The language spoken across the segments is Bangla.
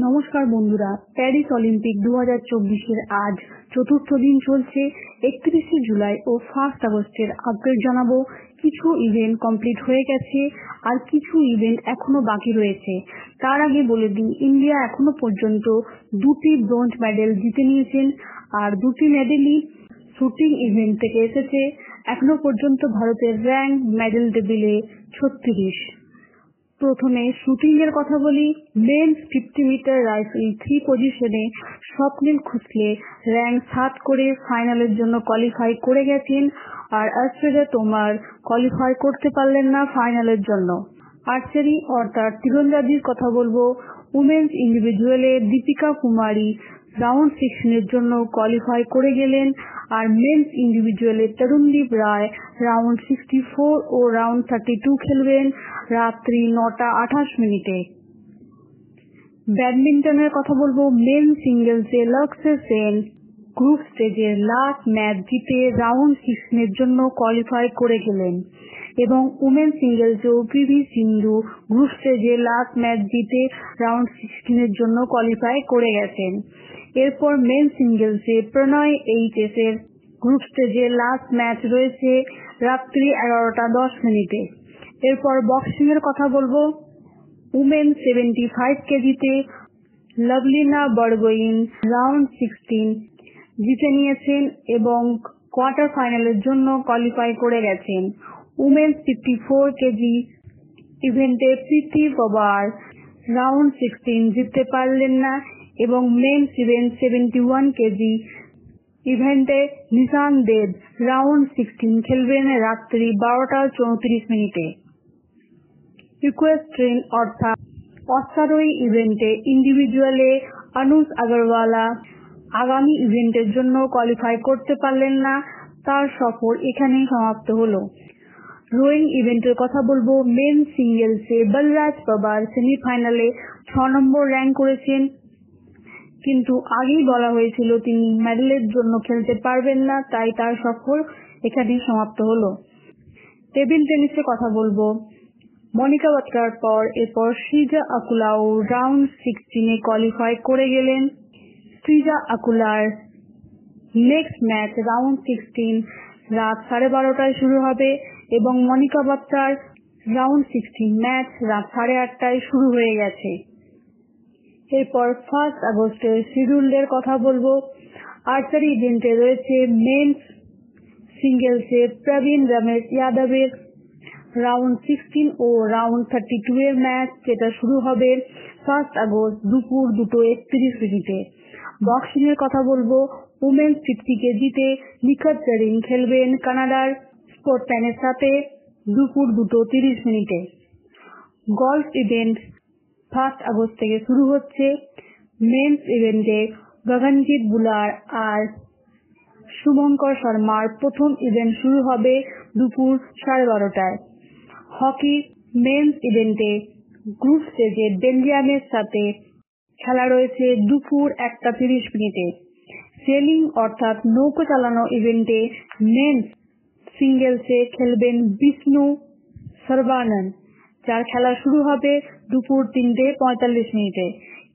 নমস্কার বন্ধুরা, প্যারিস অলিম্পিক 2024-এর আজ চতুর্থ দিন চলছে। 31শে জুলাই ও 1 আগস্টের আপডেট জানাবো। কিছু ইভেন্ট কমপ্লিট হয়ে গেছে আর কিছু ইভেন্ট এখনো বাকি রয়েছে। তার আগে বলে দিই, ইন্ডিয়া এখনো পর্যন্ত 2টি ব্রোঞ্জ মেডেল জিতে নিয়েছেন আর 2টি মেডেলই শুটিং ইভেন্ট থেকে এসেছে। এখনো পর্যন্ত ভারতের র্যাঙ্ক মেডেল টেবিলে 36। প্রথমে শুটিং এর কথা বলি। মেন্স 50 মিটার রাইফেল 3 পজিশনে স্বপ্নিল খুসলে র্যাঙ্ক 7 করে ফাইনালের জন্য কোয়ালিফাই করে গেছেন আর আর্চারি তোমার কোয়ালিফাই করতে পারলেন না ফাইনালের জন্য। আর্চারি অর্থাৎ তীরন্দাজির কথা বলবো। উমেন্স ইন্ডিভিজুয়ালে দীপিকা কুমারী রাউন্ড 16 জন্য কোয়ালিফাই করে গেলেন আর মেন্স ইন্ডিভিজুয়ালে তরুণদীপ রায় রাউন্ড 64 ও রাউন্ড 32 খেলবেন রাত্রি 9:28। ব্যাডমিন্টনের কথা বলবো। মেন সিঙ্গেলসে লক্ষ্য সেন গ্রুপ স্টেজের লাস্ট ম্যাচ জিতে রাউন্ড 16 জন্য কোয়ালিফাই করে গেলেন এবং উমেন সিঙ্গেলসেও পিভি সিন্ধু গ্রুপ স্টেজে লাস্ট ম্যাচ জিতে রাউন্ড 16 জন্য কোয়ালিফাই করে গেছেন। এরপর মেন সিঙ্গেলসে প্রণয় এইচএস এর গ্রুপ স্টেজে লাস্ট ম্যাচ রয়েছে রাত্রি 11:10। এরপর বক্সিং এর কথা বলবো। উমেন 75 কেজিতে লাভলিনা বরগোইন রাউন্ড 16 জিতে নিয়েছেন এবং কোয়ার্টার ফাইনালের জন্য কোয়ালিফাই করে গেছেন। উমেন 54 কেজি ইভেন্টে প্রীতি পবার রাউন্ড 16 জিততে পারলেন না এবং মেন্স ইভেন্ট 71 কেজি ইভেন্টে নিশান দেব রাউন্ড 16 খেলবেন রাত্রি 12:34। ইকুয়েস্ট্রিয়ান অর্থাৎ অশ্বারোহী ইভেন্টে ইন্ডিভিজুয়ালে অনুজ আগরওয়ালা আগামী ইভেন্টের জন্য কোয়ালিফাই করতে পারলেন না, তার সফর এখানেই সমাপ্ত হলো। রোয়িং ইভেন্টের কথা বলবো। মেন সিঙ্গেলসে বলরাজ পাবার সেমিফাইনালে 6 নম্বর র্যাঙ্ক করেছেন, কিন্তু আগেই বলা হয়েছিল তিনি মেডেলের জন্য খেলতে পারবেন না, তাই তার সফর এখানেই সমাপ্ত হলো। টেবিল টেনিসের কথা বলবো। মনিকা বাত্রার পর এরপর সৃজা আকুলাও রাউন্ড 16 কোয়ালিফাই করে গেলেন। সৃজা আকুলার নেক্সট ম্যাচ রাউন্ড 16 রাত 12:30 শুরু হবে এবং মনিকা বাত্রার রাউন্ড 16 ম্যাচ রাত 8:30 শুরু হয়ে গেছে। এরপর 1 আগস্টের শিডিউলের কথা বলবো। আর্চারি ইভেন্টে রয়েছে মেন্স সিঙ্গেলসে প্রবীণ রমেশ যাদবের রাউন্ড 16 ও রাউন্ড 32 এর ম্যাচ, যেটা শুরু হবে 1 আগস্ট দুপুর 2:31। বক্সিং এর কথা বলবো। উমেন্স 50 কেজিতে নিখত জরিন খেলবেন কানাডার স্পোর্টম্যানের সাথে দুপুর 2:30। গলফ ইভেন্ট 1 আগস্ট থেকে শুরু হচ্ছে। মেন্স ইভেন্টে গগনজিৎ বুলার আর শুভঙ্কর শর্মার প্রথম ইভেন্ট শুরু হবে দুপুর 12:30। হকি মেন্স ইভেন্টে গ্রুপ স্টেজে বেলজিয়ামের সাথে খেলা রয়েছে দুপুর 1:30। সেলিং অর্থাৎ নৌকো চালানো ইভেন্টে মেন্স সিঙ্গেলসে খেলবেন বিষ্ণু সর্বানন, যার খেলা শুরু হবে দুপুর 3:45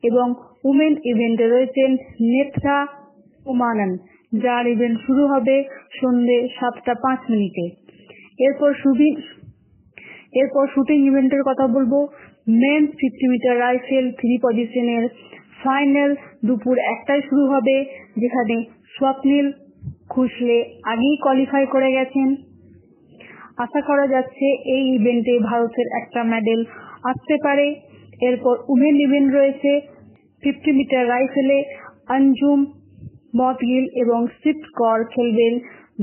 এবং উমেন ইভেন্টে রয়েছেন নেত্রা উমানন, যার ইভেন্ট শুরু হবে সন্ধ্যে 7:05। এরপর শুটিং ইভেন্টের কথা বলবো। মেন্স 50 মিটার রাইফেল 3 পজিশনের ফাইনাল দুপুর 1টায় শুরু হবে, যেখানে স্বপ্নিল খুসলে আগেই কোয়ালিফাই করে গেছেন। আশা করা যাচ্ছে এই ইভেন্টে ভারতের একটা মেডেল আসতে পারে। এরপর উমেন ইভেন্ট রয়েছে। 50 মিটার রাইফেলে অঞ্জুম মদগিল এবং সিপ কর খেলবেন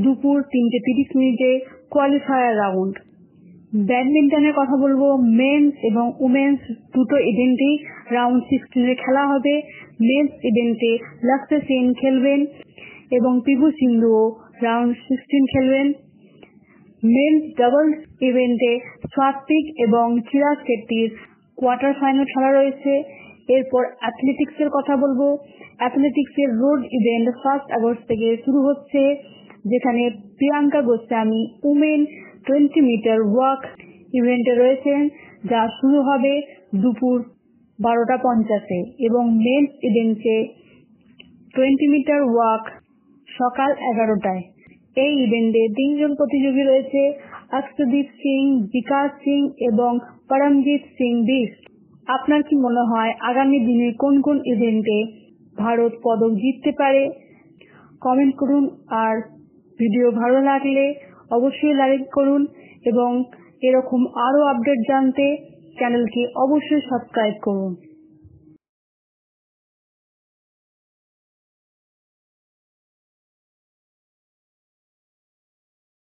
দুপুর 3:30 কোয়ালিফায়ার রাউন্ড। ব্যাডমিন্টনের কথা বলবো। মেন্স এবং উমেন্স দুটো ইভেন্টেই রাউন্ড 16 খেলা হবে। মেন্স ইভেন্টে লক্ষ্য সেন খেলবেন এবং পিভি সিন্ধুও রাউন্ড 16 খেলবেন। মেন্স ডাবলস ইভেন্টে সাত্বিক এবং চিরাগ শেট্টির কোয়ার্টার ফাইনাল খেলা রয়েছে। এরপর অ্যাথলেটিক্সের কথা বলবো। অ্যাথলেটিক্সের রোড ইভেন্ট 1 আগস্ট থেকে শুরু হচ্ছে, যেখানে Priyanka Goswami women 20 metre walk ইভেন্টে রয়েছেন, যা শুরু হবে দুপুর 12:50 এবং মেন্স ইভেন্টে 20 মিটার ওয়াক সকাল 11টায়। এই ইভেন্টে 3 জন প্রতিযোগী রয়েছে, অক্ষদীপ সিং, বিকাশ সিং এবং পরমজিৎ সিং বিষ্ট। আপনার কি মনে হয় আগামী দিনে কোন কোন ইভেন্টে ভারত পদক জিততে পারে? কমেন্ট করুন, আর ভিডিও ভালো লাগলে অবশ্যই লাইক করুন এবং এরকম আরো আপডেট জানতে চ্যানেলকে অবশ্যই সাবস্ক্রাইব করুন।